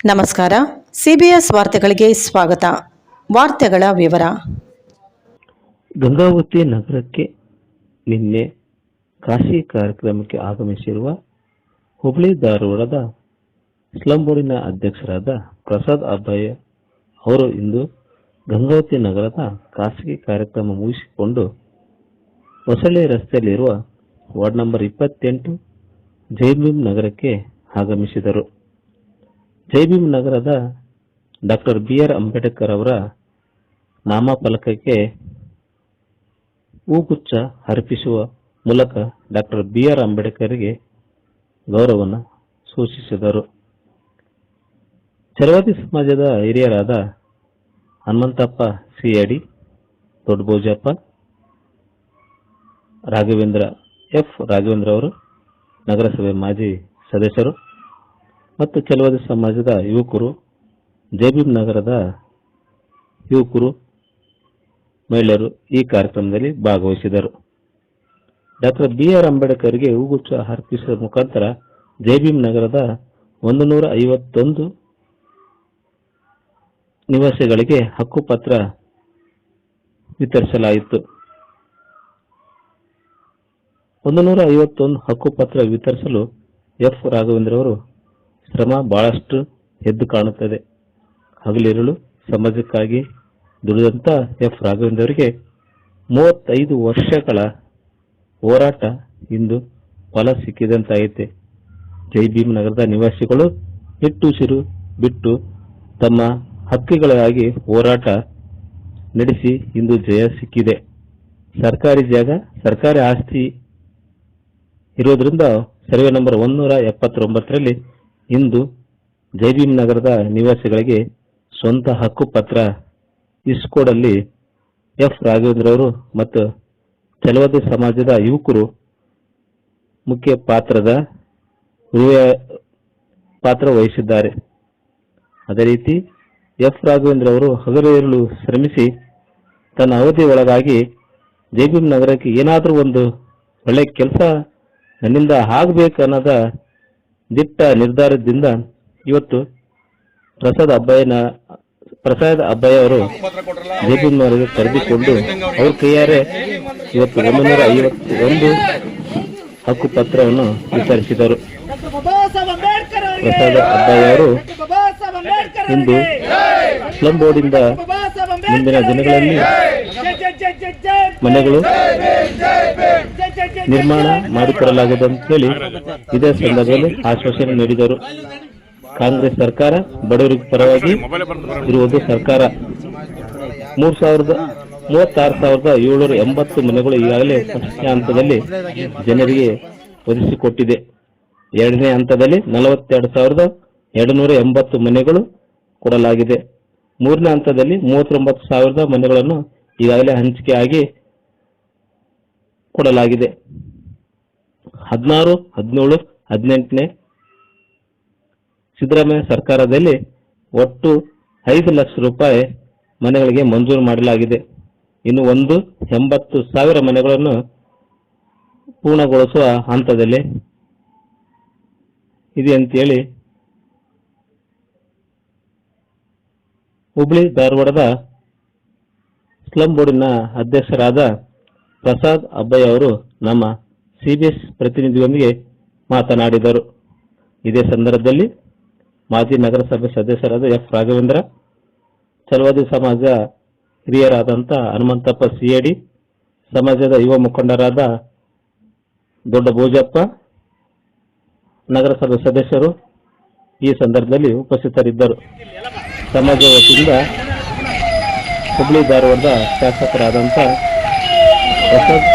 ನಮಸ್ಕಾರ. ಸಿಬಿಎಸ್ ವಾರ್ತೆಗಳಿಗೆ ಸ್ವಾಗತ. ವಾರ್ತೆಗಳ ವಿವರ. ಗಂಗಾವತಿ ನಗರಕ್ಕೆ ನಿನ್ನೆ ಕಾಶಿ ಕಾರ್ಯಕ್ರಮಕ್ಕೆ ಆಗಮಿಸಿರುವ ಹುಬ್ಳಿ ಧಾರವಾಡದ ಸ್ಲಂ ಬೋರ್ಡಿನ ಅಧ್ಯಕ್ಷರಾದ ಪ್ರಸಾದ್ ಅಬ್ಬಯ್ಯ ಅವರು ಇಂದು ಗಂಗಾವತಿ ನಗರದ ಖಾಸಗಿ ಕಾರ್ಯಕ್ರಮ ಮುಗಿಸಿಕೊಂಡು ಹೊಸಳ್ಳಿ ರಸ್ತೆಯಲ್ಲಿರುವ ವಾರ್ಡ್ ನಂಬರ್ 28 ಜೈಭೀಮ್ ನಗರಕ್ಕೆ ಆಗಮಿಸಿದರು. ಜೈಭೀಮ್ ನಗರದ ಡಾಕ್ಟರ್ BR ಅಂಬೇಡ್ಕರ್ ಅವರ ನಾಮಫಲಕಕ್ಕೆ ಹೂಗುಚ್ಛ ಅರ್ಪಿಸುವ ಮೂಲಕ ಡಾಕ್ಟರ್ BR ಅಂಬೇಡ್ಕರ್ಗೆ ಗೌರವವನ್ನು ಸೂಚಿಸಿದರು. ಚಲವಾದಿ ಸಮಾಜದ ಹಿರಿಯರಾದ ಹನುಮಂತಪ್ಪ CID, ದೊಡ್ಡಬೋಜಪ್ಪ, ರಾಘವೇಂದ್ರ ಅವರು ನಗರಸಭೆ ಮಾಜಿ ಸದಸ್ಯರು ಮತ್ತು ಚಲವಾದಿ ಸಮಾಜದ ಯುವಕರು, ಜೈಭೀಮ್ ನಗರದ ಯುವಕರು, ಮಹಿಳೆಯರು ಈ ಕಾರ್ಯಕ್ರಮದಲ್ಲಿ ಭಾಗವಹಿಸಿದರು. ಡಾಕ್ಟರ್ BR ಅಂಬೇಡ್ಕರ್ಗೆ ಹೂಗುಚ್ಛ ಅರ್ಪಿಸುವ ಮುಖಾಂತರ ಜೈಭೀಮ್ ನಗರದ 151 ನಿವಾಸಿಗಳಿಗೆ ಹಕ್ಕುಪತ್ರ ವಿತರಿಸಲಾಯಿತು. 151 ಹಕ್ಕುಪತ್ರ ವಿತರಿಸಲು ರಾಘವೇಂದ್ರ ಅವರು ಶ್ರಮ ಬಹಳಷ್ಟು ಎದ್ದು ಕಾಣುತ್ತದೆ. ಹಗಲಿರುಳು ಸಮಾಜಕ್ಕಾಗಿ ದುಡಿದಂತ ರಾಘವೇಂದ್ರ ಅವರಿಗೆ 35 ವರ್ಷಗಳ ಹೋರಾಟ ಇಂದು ಫಲ ಸಿಕ್ಕಿದಂತಾಯಿತೆ. ಜೈಭೀಮ್ ನಗರದ ನಿವಾಸಿಗಳು ನಿಟ್ಟುಸಿರು ಬಿಟ್ಟು ತಮ್ಮ ಹಕ್ಕುಗಳಿಗಾಗಿ ಹೋರಾಟ ನಡೆಸಿ ಇಂದು ಜಯ ಸಿಕ್ಕಿದೆ. ಸರ್ಕಾರಿ ಜಾಗ, ಸರ್ಕಾರಿ ಆಸ್ತಿ ಇರೋದ್ರಿಂದ ಸರ್ವೆ ನಂಬರ್ 179ರಲ್ಲಿ ಇಂದು ಜೈಭೀಮ್ ನಗರದ ನಿವಾಸಿಗಳಿಗೆ ಸ್ವಂತ ಹಕ್ಕು ಪತ್ರ ಇಸ್ಕೊಡಲ್ಲಿ ರಾಘವೇಂದ್ರ ಅವರು ಮತ್ತು ಚಲವಾದಿ ಸಮಾಜದ ಯುವಕರು ಮುಖ್ಯ ಪಾತ್ರ ವಹಿಸಿದ್ದಾರೆ. ಅದೇ ರೀತಿ ರಾಘವೇಂದ್ರ ಅವರು ಹಗಲಿರುಳು ಶ್ರಮಿಸಿ ತನ್ನ ಅವಧಿ ಒಳಗಾಗಿ ಜೈಭೀಮ್ ನಗರಕ್ಕೆ ಏನಾದರೂ ಒಂದು ಒಳ್ಳೆ ಕೆಲಸ ನನ್ನಿಂದ ಆಗಬೇಕು ಅನ್ನೋದ ದಿಟ್ಟ ನಿರ್ಧಾರದಿಂದ ಇವತ್ತು ಪ್ರಸಾದ್ ಅಬ್ಬಯ್ಯ ಅವರು ಜೈಭೀಮ್ ನಗರಕ್ಕೆ ಕರೆದುಕೊಂಡು ಅವ್ರ ಕೈಯಾರೆ ಇವತ್ತು 151 ಹಕ್ಕು ಪತ್ರವನ್ನು ವಿತರಿಸಿದರು. ಪ್ರಸಾದ್ ಅಬ್ಬಯ್ಯ ಅವರು ಇಂದು ಸ್ಲಂ ಬೋರ್ಡಿಂದ ಮುಂದಿನ ದಿನಗಳಲ್ಲಿ ಮನೆಗಳು ನಿರ್ಮಾಣ ಮಾಡಿಕೊಡಲಾಗುವುದು ಅಂತ ಹೇಳಿ ಇದೇ ಸಂದರ್ಭದಲ್ಲಿ ಆಶ್ವಾಸನೆ ನೀಡಿದರು. ಕಾಂಗ್ರೆಸ್ ಸರ್ಕಾರ ಬಡವರಿಗೆ ಪರವಾಗಿ ಇರುವುದು ಸರ್ಕಾರ. 36,780 ಮನೆಗಳು ಈಗಾಗಲೇ ಫಸ್ಟ್ನೇ ಹಂತದಲ್ಲಿ ಜನರಿಗೆ ಒದಗಿಸಿಕೊಟ್ಟಿದೆ. ಎರಡನೇ ಹಂತದಲ್ಲಿ 42,280 ಮನೆಗಳು ಕೊಡಲಾಗಿದೆ. ಮೂರನೇ ಹಂತದಲ್ಲಿ 39,000 ಮನೆಗಳನ್ನು ಈಗಾಗಲೇ ಹಂಚಿಕೆ ಆಗಿ ಕೊಡಲಾಗಿದೆ. 16, 17, 18ನೇ ಸಿದ್ದರಾಮಯ್ಯ ಸರ್ಕಾರದಲ್ಲಿ ಒಟ್ಟು 5 ಲಕ್ಷ ರೂಪಾಯಿ ಮನೆಗಳಿಗೆ ಮಂಜೂರು ಮಾಡಲಾಗಿದೆ. ಇನ್ನು 80,000 ಮನೆಗಳನ್ನು ಪೂರ್ಣಗೊಳಿಸುವ ಹಂತದಲ್ಲಿ ಇದೆ ಅಂತೇಳಿ ಹುಬ್ಳಿ ಧಾರವಾಡದ ಸ್ಲಂ ಬೋರ್ಡಿನ ಅಧ್ಯಕ್ಷರಾದ ಪ್ರಸಾದ್ ಅಬ್ಬಯ್ಯ ಅವರು ನಮ್ಮ CBS ಪ್ರತಿನಿಧಿಯೊಂದಿಗೆ ಮಾತನಾಡಿದರು. ಇದೇ ಸಂದರ್ಭದಲ್ಲಿ ಮಾಜಿ ನಗರಸಭೆ ಸದಸ್ಯರಾದ ರಾಘವೇಂದ್ರ, ಚಲವಾದಿ ಸಮಾಜ ಹಿರಿಯರಾದಂಥ ಹನುಮಂತಪ್ಪ CID, ಸಮಾಜದ ಯುವ ಮುಖಂಡರಾದ ದೊಡ್ಡ ಬೋಜಪ್ಪ, ನಗರಸಭೆ ಸದಸ್ಯರು ಈ ಸಂದರ್ಭದಲ್ಲಿ ಉಪಸ್ಥಿತರಿದ್ದರು. ಸಮಾಜ ವತಿಯಿಂದ ಹುಬ್ಳಿ ಧಾರವಾಡದ ಶಾಸಕರಾದಂಥ ಪ್ರಸಾದ್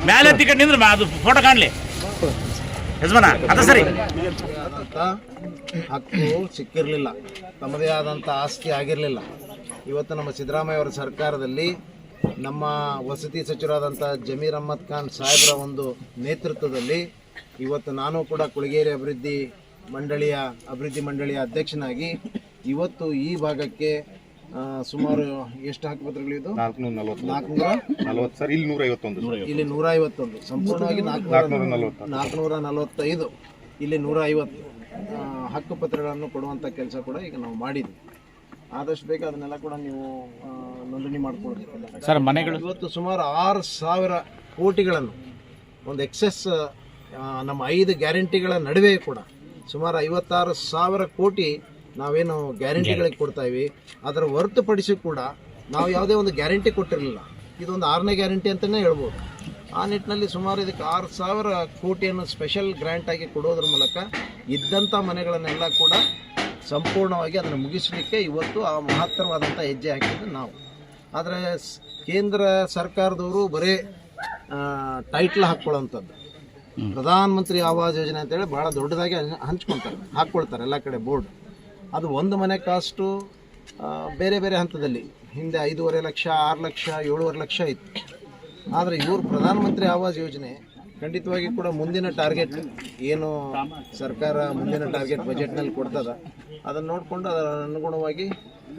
ಮೇಲೆ ಟಿಕೆಟ್ ನಿಂದ್ರೆ ಅದು ಫೋಟೋ ಕಾಣಲಿ ಯಜಮಾನ ಅದ ಸರಿ. ಹಕ್ಕು ಸಿಕ್ಕಿರಲಿಲ್ಲ, ತಮ್ಮದೇ ಆದಂಥ ಆಸ್ತಿ ಆಗಿರಲಿಲ್ಲ. ಇವತ್ತು ನಮ್ಮ ಸಿದ್ದರಾಮಯ್ಯ ಅವರ ಸರ್ಕಾರದಲ್ಲಿ ನಮ್ಮ ವಸತಿ ಸಚಿವರಾದಂಥ ಜಮೀರ್ ಅಹ್ಮದ್ ಖಾನ್ ಸಾಹೇಬ್ರ ಒಂದು ನೇತೃತ್ವದಲ್ಲಿ ಇವತ್ತು ನಾನು ಕೂಡ ಕುಳಗೇರಿ ಅಭಿವೃದ್ಧಿ ಮಂಡಳಿಯ ಅಧ್ಯಕ್ಷನಾಗಿ ಇವತ್ತು ಈ ಭಾಗಕ್ಕೆ ಸುಮಾರು ಎಷ್ಟು ಹಕ್ಕುಪತ್ರಗಳಿದ್ದು 440 ಸರ್, ಇಲ್ಲಿ 151, ಇಲ್ಲಿ 151, ಸಂಪೂರ್ಣವಾಗಿ 445, ಇಲ್ಲಿ 150 ಹಕ್ಕುಪತ್ರಗಳನ್ನು ಕೊಡುವಂಥ ಕೆಲಸ ಕೂಡ ಈಗ ನಾವು ಮಾಡಿದ್ವಿ. ಆದಷ್ಟು ಬೇಗ ಅದನ್ನೆಲ್ಲ ಕೂಡ ನೀವು ನೋಂದಣಿ ಮಾಡ್ಕೊಳ್ಬೇಕಲ್ಲ ಸರ್. ಮನೆಗಳು ಇವತ್ತು ಸುಮಾರು 6,000 ಕೋಟಿಗಳನ್ನು ಒಂದು ಎಕ್ಸೆಸ್ ನಮ್ಮ 5 ಗ್ಯಾರಂಟಿಗಳ ನಡುವೆ ಕೂಡ ಸುಮಾರು 56,000 ಕೋಟಿ ನಾವೇನು ಗ್ಯಾರಂಟಿಗಳಿಗೆ ಕೊಡ್ತಾ ಇವಿ. ಅದರ ಹೊರತುಪಡಿಸಿ ಕೂಡ ನಾವು ಯಾವುದೇ ಒಂದು ಗ್ಯಾರಂಟಿ ಕೊಟ್ಟಿರಲಿಲ್ಲ. ಇದೊಂದು 6ನೇ ಗ್ಯಾರಂಟಿ ಅಂತಲೇ ಹೇಳ್ಬೋದು. ಆ ನಿಟ್ಟಿನಲ್ಲಿ ಸುಮಾರು ಇದಕ್ಕೆ 6,000 ಕೋಟಿಯನ್ನು ಸ್ಪೆಷಲ್ ಗ್ರ್ಯಾಂಟ್ ಆಗಿ ಕೊಡೋದ್ರ ಮೂಲಕ ಇದ್ದಂಥ ಮನೆಗಳನ್ನೆಲ್ಲ ಕೂಡ ಸಂಪೂರ್ಣವಾಗಿ ಅದನ್ನು ಮುಗಿಸಲಿಕ್ಕೆ ಇವತ್ತು ಆ ಮಹತ್ತರವಾದಂಥ ಹೆಜ್ಜೆ ಹಾಕಿದ್ದು ನಾವು. ಆದರೆ ಕೇಂದ್ರ ಸರ್ಕಾರದವರು ಬರೀ ಟೈಟ್ಲ್ ಹಾಕ್ಕೊಳ್ಳೋವಂಥದ್ದು, ಪ್ರಧಾನ ಮಂತ್ರಿ ಆವಾಸ್ ಯೋಜನೆ ಅಂತೇಳಿ ಭಾಳ ದೊಡ್ಡದಾಗಿ ಹಾಕ್ಕೊಳ್ತಾರೆ ಎಲ್ಲ ಕಡೆ ಬೋರ್ಡ್. ಅದು ಒಂದು ಮನೆ ಕಾಸ್ಟು ಬೇರೆ ಬೇರೆ ಹಂತದಲ್ಲಿ ಹಿಂದೆ 5.5 ಲಕ್ಷ, 6 ಲಕ್ಷ, 7.5 ಲಕ್ಷ ಇತ್ತು. ಆದರೆ ಇವರು ಪ್ರಧಾನಮಂತ್ರಿ ಆವಾಸ್ ಯೋಜನೆ ಖಂಡಿತವಾಗಿ ಕೂಡ ಮುಂದಿನ ಟಾರ್ಗೆಟ್ ಏನು ಸರ್ಕಾರ ಮುಂದಿನ ಟಾರ್ಗೆಟ್ ಬಜೆಟ್ನಲ್ಲಿ ಕೊಡ್ತದ ಅದನ್ನು ನೋಡಿಕೊಂಡು ಅದರ ಅನುಗುಣವಾಗಿ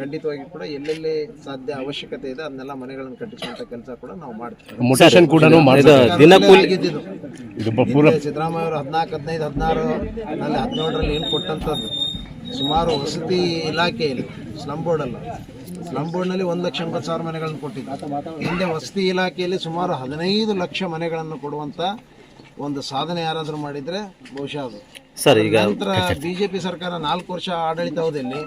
ಖಂಡಿತವಾಗಿ ಕೂಡ ಎಲ್ಲೆಲ್ಲಿ ಸಾಧ್ಯ ಅವಶ್ಯಕತೆ ಇದೆ ಅದನ್ನೆಲ್ಲ ಮನೆಗಳನ್ನು ಕಟ್ಟಿಸುವಂಥ ಕೆಲಸ ಕೂಡ ನಾವು ಮಾಡ್ತೀವಿ. ಸಿದ್ದರಾಮಯ್ಯ ಅವರು 14, 15, 16 ನಲ್ಲಿ 17ರಲ್ಲಿ ಏನು ಕೊಟ್ಟಂಥದ್ದು ಸುಮಾರು ವಸತಿ ಇಲಾಖೆಯಲ್ಲಿ ಸ್ಲಮ್ ಬೋರ್ಡ್ನಲ್ಲಿ 1,80,000 ಮನೆಗಳನ್ನು ಕೊಟ್ಟಿದ್ದು. ಹಿಂದೆ ವಸತಿ ಇಲಾಖೆಯಲ್ಲಿ ಸುಮಾರು 15 ಲಕ್ಷ ಮನೆಗಳನ್ನು ಕೊಡುವಂಥ ಒಂದು ಸಾಧನೆ ಯಾರಾದರೂ ಮಾಡಿದರೆ ಬಹುಶಃ ಅದು. ಸರ್, ಈಗ ನಂತರ ಬಿಜೆಪಿ ಸರ್ಕಾರ 4 ವರ್ಷ ಆಡಳಿತಾವಧಿಯಲ್ಲಿ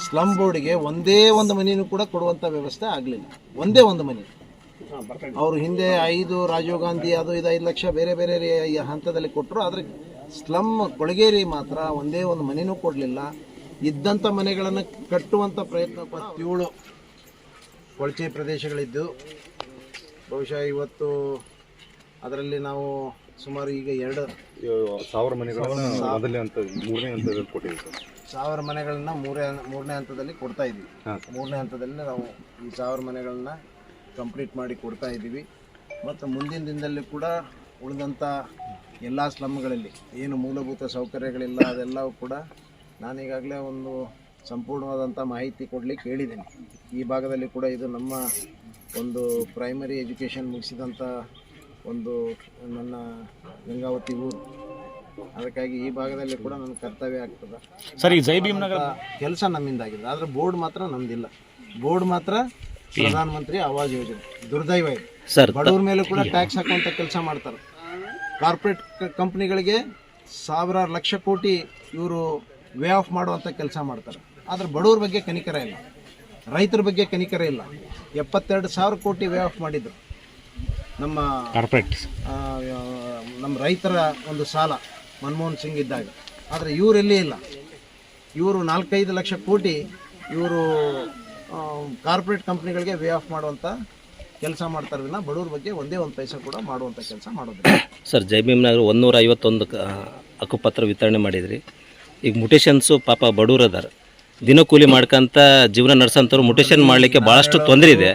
ಸ್ಲಮ್ ಬೋರ್ಡ್ಗೆ ಒಂದೇ ಒಂದು ಮನೆಯೂ ಕೂಡ ಕೊಡುವಂಥ ವ್ಯವಸ್ಥೆ ಆಗಲಿಲ್ಲ. ಒಂದೇ ಒಂದು ಮನೆ. ಅವರು ಹಿಂದೆ 5 ರಾಜೀವ್ ಗಾಂಧಿ ಅದು ಇದು 5 ಲಕ್ಷ ಬೇರೆ ಬೇರೆ ಹಂತದಲ್ಲಿ ಕೊಟ್ಟರು. ಆದರೆ ಸ್ಲಮ್ ಕೊಳಗೇರಿ ಮಾತ್ರ ಒಂದೇ ಒಂದು ಮನೆಯೂ ಕೊಡಲಿಲ್ಲ. ಇದ್ದಂಥ ಮನೆಗಳನ್ನು ಕಟ್ಟುವಂಥ ಪ್ರಯತ್ನ 7 ಕೊಳಚೆ ಪ್ರದೇಶಗಳಿದ್ದು ಬಹುಶಃ ಇವತ್ತು ಅದರಲ್ಲಿ ನಾವು ಸುಮಾರು ಈಗ 2,000 ಮನೆಗಳನ್ನು ಮೊದಲನೇ ಹಂತ 3ನೇ ಹಂತದಲ್ಲಿ ಕೊಟ್ಟಿದ್ದೀವಿ ಸರ್. 1,000 ಮನೆಗಳನ್ನ 3ನೇ ಹಂತದಲ್ಲಿ ಕೊಡ್ತಾ ಇದ್ದೀವಿ. 3ನೇ ಹಂತದಲ್ಲಿ ನಾವು ಈ 1,000 ಮನೆಗಳನ್ನ ಕಂಪ್ಲೀಟ್ ಮಾಡಿ ಕೊಡ್ತಾ ಇದ್ದೀವಿ. ಮತ್ತು ಮುಂದಿನ ದಿನದಲ್ಲಿ ಕೂಡ ಉಳಿದಂಥ ಎಲ್ಲ ಸ್ಲಮ್ಗಳಲ್ಲಿ ಏನು ಮೂಲಭೂತ ಸೌಕರ್ಯಗಳಿಲ್ಲ ಅದೆಲ್ಲವೂ ಕೂಡ ನಾನೀಗಾಗಲೇ ಒಂದು ಸಂಪೂರ್ಣವಾದಂಥ ಮಾಹಿತಿ ಕೊಡಲಿಕ್ಕೆ ಹೇಳಿದ್ದೀನಿ. ಈ ಭಾಗದಲ್ಲಿ ಕೂಡ ಇದು ನಮ್ಮ ಒಂದು ಪ್ರೈಮರಿ ಎಜುಕೇಷನ್ ಮುಗಿಸಿದಂಥ ಒಂದು ನನ್ನ ಗಂಗಾವತಿ ಊರು. ಅದಕ್ಕಾಗಿ ಈ ಭಾಗದಲ್ಲಿ ಕೂಡ ನನ್ನ ಕರ್ತವ್ಯ ಆಗ್ತದೆ ಸರ್. ಈ ಜೈ ಭೀಮ್ ನಗರ ಕೆಲಸ ನಮ್ಮಿಂದಾಗಿದೆ. ಆದರೆ ಬೋರ್ಡ್ ಮಾತ್ರ ನಮ್ದಿಲ್ಲ. ಬೋರ್ಡ್ ಮಾತ್ರ ಪ್ರಧಾನಮಂತ್ರಿ ಆವಾಸ್ ಯೋಜನೆ. ದುರ್ದೈವ ಇದೆ. ಬಡವ್ರ ಮೇಲೆ ಕೂಡ ಟ್ಯಾಕ್ಸ್ ಹಾಕುವಂಥ ಕೆಲಸ ಮಾಡ್ತಾರೆ. ಕಾರ್ಪೊರೇಟ್ ಕಂಪ್ನಿಗಳಿಗೆ ಸಾವಿರಾರು ಲಕ್ಷ ಕೋಟಿ ಇವರು ವೇ ಆಫ್ ಮಾಡುವಂಥ ಕೆಲಸ ಮಾಡ್ತಾರೆ. ಆದರೆ ಬಡವ್ರ ಬಗ್ಗೆ ಕನಿಕರ ಇಲ್ಲ, ರೈತರ ಬಗ್ಗೆ ಕನಿಕರ ಇಲ್ಲ. 72,000 ಕೋಟಿ ವೇ ಆಫ್ ಮಾಡಿದ್ರು ನಮ್ಮ ಕಾರ್ಪೊರೇಟ್ ನಮ್ಮ ರೈತರ ಒಂದು ಸಾಲ ಮನಮೋಹನ್ ಸಿಂಗ್ ಇದ್ದಾಗ. ಆದರೆ ಇವರೆಲ್ಲೇ ಇಲ್ಲ. ಇವರು 4-5 ಲಕ್ಷ ಕೋಟಿ ಇವರು ಕಾರ್ಪೊರೇಟ್ ಕಂಪ್ನಿಗಳಿಗೆ ವೇ ಆಫ್ ಮಾಡುವಂಥ ಕೆಲಸ ಮಾಡ್ತಾರೆ ವಿನ ಬಡವ್ರ ಬಗ್ಗೆ ಒಂದೇ ಒಂದು ಪೈಸೆ ಕೂಡ ಮಾಡುವಂಥ ಕೆಲಸ ಮಾಡೋದಿಲ್ಲ. ಸರ್, ಜೈ ಭೀಮ್ನಗರ 151 ಹಕ್ಕುಪತ್ರ ವಿತರಣೆ ಮಾಡಿದ್ರಿ. ಈಗ ಮುಟೇಶನ್ಸು ಪಾಪ ಬಡವ್ರು ಅದಾರ, ದಿನಕೂಲಿ ಮಾಡ್ಕೊಂತ ಜೀವನ ನಡೆಸೋಂಥವ್ರು ಮುಟೇಶನ್ ಮಾಡಲಿಕ್ಕೆ ಭಾಳಷ್ಟು ತೊಂದರೆ ಇದೆ.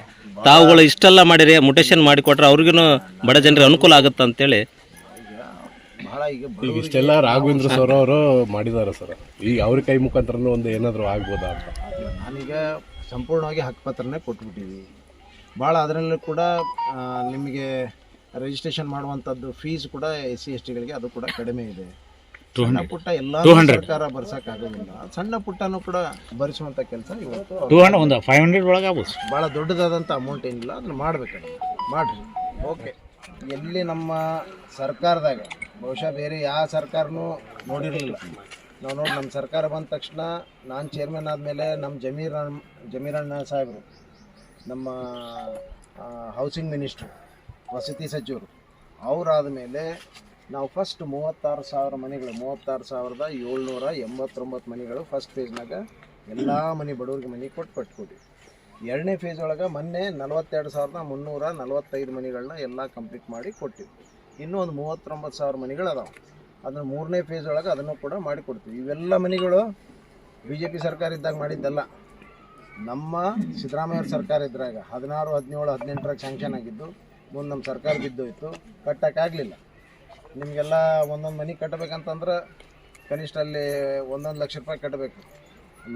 ತಾವುಗಳು ಇಷ್ಟೆಲ್ಲ ಮಾಡಿರಿ, ಮುಟೇಶನ್ ಮಾಡಿಕೊಟ್ರೆ ಅವ್ರಿಗೂ ಬಡ ಜನರಿಗೆ ಅನುಕೂಲ ಆಗುತ್ತೆ ಅಂತೇಳಿ ಬಹಳ ಈಗ ಇಷ್ಟೆಲ್ಲ ರಾಘವೇಂದ್ರ ಸರ್ ಅವರು ಮಾಡಿದ್ದಾರೆ ಸರ್. ಈಗ ಅವ್ರ ಕೈ ಮುಖಾಂತರ ಒಂದು ಏನಾದರೂ ಆಗ್ಬೋದಾ ಅಂತ. ನಾನೀಗ ಸಂಪೂರ್ಣವಾಗಿ ಹಕ್ಕುಪತ್ರನೇ ಕೊಟ್ಬಿಟ್ಟಿವಿ. ಭಾಳ ಅದರಲ್ಲೂ ಕೂಡ ನಿಮಗೆ ರಿಜಿಸ್ಟ್ರೇಷನ್ ಮಾಡುವಂಥದ್ದು ಫೀಸ್ ಕೂಡ SC/STಗಳಿಗೆ ಅದು ಕೂಡ ಕಡಿಮೆ ಇದೆ. ಸಣ್ಣ ಪುಟ್ಟ ಎಲ್ಲ ಸರ್ಕಾರ ಬರ್ಸೋಕ್ಕಾಗೋದಿಲ್ಲ. ಸಣ್ಣ ಪುಟ್ಟನೂ ಕೂಡ ಭರಿಸುವಂಥ ಕೆಲಸ ಇವತ್ತು 500 ಒಳಗೆ ಆಗ್ಬೋದು. ಭಾಳ ದೊಡ್ಡದಾದಂಥ ಅಮೌಂಟ್ ಏನಿಲ್ಲ, ಅದನ್ನು ಮಾಡಬೇಕಲ್ಲ, ಮಾಡಿರಿ. ಓಕೆ, ಎಲ್ಲಿ ನಮ್ಮ ಸರ್ಕಾರದಾಗ ಬಹುಶಃ ಬೇರೆ ಯಾವ ಸರ್ಕಾರನೂ ನೋಡಿರಲಿಲ್ಲ. ನಾವು ನೋಡಿ ನಮ್ಮ ಸರ್ಕಾರ ಬಂದ ತಕ್ಷಣ ನಾನು ಚೇರ್ಮನ್ ಆದಮೇಲೆ ನಮ್ಮ ಜಮೀರಣ್ಣ ಸಾಹೇಬರು, ನಮ್ಮ ಹೌಸಿಂಗ್ ಮಿನಿಸ್ಟ್ರು, ವಸತಿ ಸಚಿವರು ಅವರಾದ ಮೇಲೆ ನಾವು ಫಸ್ಟ್ 36,000 ಮನೆಗಳು 36,789 ಮನೆಗಳು ಫಸ್ಟ್ ಫೇಜ್ನಾಗ ಎಲ್ಲ ಮನೆ ಬಡವ್ರಿಗೆ ಮನೆ ಕೊಟ್ಟಿವಿ. 2ನೇ ಫೇಸ್ ಒಳಗೆ ಮೊನ್ನೆ 42,345 ಮನೆಗಳನ್ನ ಎಲ್ಲ ಕಂಪ್ಲೀಟ್ ಮಾಡಿ ಕೊಟ್ಟಿವಿ. ಇನ್ನೂ ಒಂದು 39,000 ಮನೆಗಳು ಅದಾವೆ. ಅದನ್ನು 3ನೇ ಫೇಸ್ ಒಳಗೆ ಅದನ್ನು ಕೂಡ ಮಾಡಿಕೊಡ್ತೀವಿ. ಇವೆಲ್ಲ ಮನೆಗಳು BJP ಸರ್ಕಾರ ಇದ್ದಾಗ ಮಾಡಿದ್ದಲ್ಲ. ನಮ್ಮ ಸಿದ್ದರಾಮಯ್ಯ ಸರ್ಕಾರ ಇದ್ರಾಗ 16, 17, 18 ಸ್ಯಾಂಕ್ಷನ್ ಆಗಿದ್ದು. ಮುಂದೆ ನಮ್ಮ ಸರ್ಕಾರ ಬಿದ್ದೋಯ್ತು, ಕಟ್ಟೋಕ್ಕಾಗಲಿಲ್ಲ. ನಿಮಗೆಲ್ಲ ಒಂದೊಂದು ಮನೆ ಕಟ್ಟಬೇಕಂತಂದ್ರೆ ಕನಿಷ್ಠ ಅಲ್ಲಿ 1 ಲಕ್ಷ ರೂಪಾಯಿ ಕಟ್ಟಬೇಕು,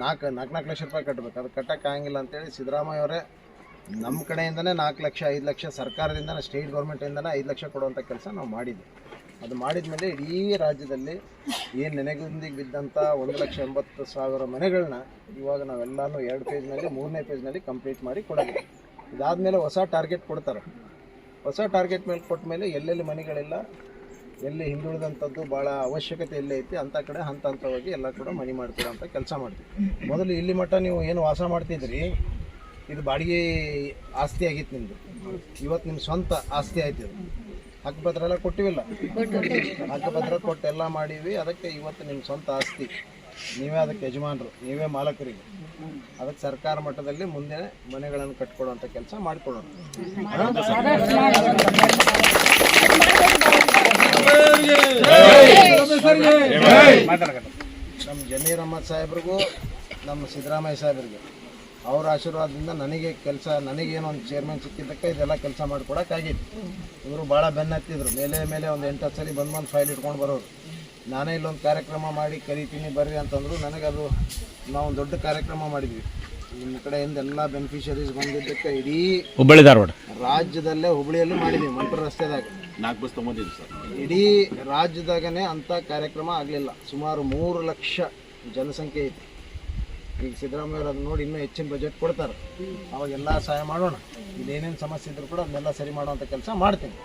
4 ಲಕ್ಷ ರೂಪಾಯಿ ಕಟ್ಟಬೇಕು. ಅದು ಕಟ್ಟೋಕ್ಕಾಗಿಲ್ಲ ಅಂತೇಳಿ ಸಿದ್ದರಾಮಯ್ಯ ಅವರೇ ನಮ್ಮ ಕಡೆಯಿಂದನೇ 4 ಲಕ್ಷ 5 ಲಕ್ಷ ಸರ್ಕಾರದಿಂದ ಸ್ಟೇಟ್ ಗೌರ್ಮೆಂಟಿಂದನೇ 5 ಲಕ್ಷ ಕೊಡುವಂಥ ಕೆಲಸ ನಾವು ಮಾಡಿದ್ವಿ. ಅದು ಮಾಡಿದ ಮೇಲೆ ಇಡೀ ರಾಜ್ಯದಲ್ಲಿ ಏನು ನೆನೆಗುಂದಿಗೆ ಬಿದ್ದಂಥ 1,80,000 ಮನೆಗಳನ್ನ ಇವಾಗ ನಾವೆಲ್ಲನೂ 2 ಪೇಜ್ನಲ್ಲಿ 3ನೇ ಪೇಜ್ನಲ್ಲಿ ಕಂಪ್ಲೀಟ್ ಮಾಡಿ ಕೊಡೋದು. ಇದಾದಮೇಲೆ ಹೊಸ ಟಾರ್ಗೆಟ್ ಕೊಡ್ತಾರೆ. ಹೊಸ ಟಾರ್ಗೆಟ್ ಮೇಲೆ ಕೊಟ್ಟ ಮೇಲೆ ಎಲ್ಲೆಲ್ಲಿ ಮನೆಗಳಿಲ್ಲ, ಎಲ್ಲಿ ಹಿಂದುಳಿದಂಥದ್ದು ಭಾಳ ಅವಶ್ಯಕತೆ ಎಲ್ಲೇ ಐತಿ ಅಂಥ ಕಡೆ ಹಂತ ಹಂತವಾಗಿ ಎಲ್ಲ ಕೂಡ ಮನೆ ಮಾಡ್ತೀರ ಅಂತ ಕೆಲಸ ಮಾಡ್ತೀವಿ. ಮೊದಲು ಇಲ್ಲಿ ಮಟ್ಟ ನೀವು ಏನು ವಾಸ ಮಾಡ್ತಿದ್ರಿ ಇದು ಬಾಡಿಗೆ ಆಸ್ತಿ ಆಗಿತ್ತು ನಿಮ್ಮದು, ಇವತ್ತು ನಿಮ್ಮ ಸ್ವಂತ ಆಸ್ತಿ ಆಯ್ತು. ಇದು ಹಕ್ಕುಪತ್ರ ಎಲ್ಲ ಕೊಟ್ಟಿವಿಲ್ಲ, ಹಕ್ಕುಪತ್ರ ಕೊಟ್ಟು ಎಲ್ಲ ಮಾಡೀವಿ. ಅದಕ್ಕೆ ಇವತ್ತು ನಿಮ್ಮ ಸ್ವಂತ ಆಸ್ತಿ, ನೀವೇ ಅದಕ್ಕೆ ಯಜಮಾನರು, ನೀವೇ ಮಾಲಕರಿಗೆ. ಅದಕ್ಕೆ ಸರ್ಕಾರ ಮಟ್ಟದಲ್ಲಿ ಮುಂದೆ ಮನೆಗಳನ್ನು ಕಟ್ಕೊಡುವಂಥ ಕೆಲಸ ಮಾಡಿಕೊಡೋಣ. ನಮ್ಮ ಜಮೀರ್ ಅಹ್ಮದ್ ಸಾಹೇಬ್ರಿಗೂ ನಮ್ಮ ಸಿದ್ದರಾಮಯ್ಯ ಸಾಹೇಬ್ರಿಗೆ ಅವ್ರ ಆಶೀರ್ವಾದದಿಂದ ನನಗೇನೋ ಒಂದು ಚೇರ್ಮನ್ ಸಿಕ್ಕಿದ್ದಕ್ಕೆ ಇದೆಲ್ಲ ಕೆಲಸ ಮಾಡಿಕೊಡೋಕ್ಕಾಗಿತ್ತು. ಇವರು ಭಾಳ ಬೆನ್ನತ್ತಿದ್ರು, ಮೇಲೆ ಒಂದು 8-10 ಸಲ ಬಂದು ಫೈಲ್ ಇಟ್ಕೊಂಡು ಬರೋರು. ನಾನೇ ಇಲ್ಲೊಂದು ಕಾರ್ಯಕ್ರಮ ಮಾಡಿ ಕರಿತೀನಿ ಬರ್ರಿ ಅಂತಂದರು. ನನಗದು ನಾವೊಂದು ದೊಡ್ಡ ಕಾರ್ಯಕ್ರಮ ಮಾಡಿದ್ವಿ. ನಿಮ್ಮ ಕಡೆಯಿಂದ ಎಲ್ಲ ಬೆನಿಫಿಷರೀಸ್ ಬಂದಿದ್ದಕ್ಕೆ ಇಡೀ ಹುಬ್ಬಳ್ಳಿ ಧಾರವಾಡ ರಾಜ್ಯದಲ್ಲೇ ಹುಬ್ಬಳ್ಳಿಯಲ್ಲಿ ಮಾಡಿದ್ವಿ, ಮಂಟೂರು ರಸ್ತೆದಾಗ 4 ಬಸ್ ತೊಗೊಂಡಿದ್ದು ಸರ್. ಇಡೀ ರಾಜ್ಯದಾಗನೇ ಅಂಥ ಕಾರ್ಯಕ್ರಮ ಆಗಲಿಲ್ಲ. ಸುಮಾರು 3 ಲಕ್ಷ ಜನಸಂಖ್ಯೆ ಐತಿ. ಈಗ ಸಿದ್ದರಾಮಯ್ಯ ಅವರು ಅದನ್ನ ನೋಡಿ ಇನ್ನೂ ಹೆಚ್ಚಿನ ಬಜೆಟ್ ಕೊಡ್ತಾರೆ, ಅವಾಗೆಲ್ಲ ಸಹಾಯ ಮಾಡೋಣ. ಇಲ್ಲೇನೇನು ಸಮಸ್ಯೆ ಇದ್ರೂ ಕೂಡ ಅದನ್ನೆಲ್ಲ ಸರಿ ಮಾಡುವಂಥ ಕೆಲಸ ಮಾಡ್ತೀನಿ.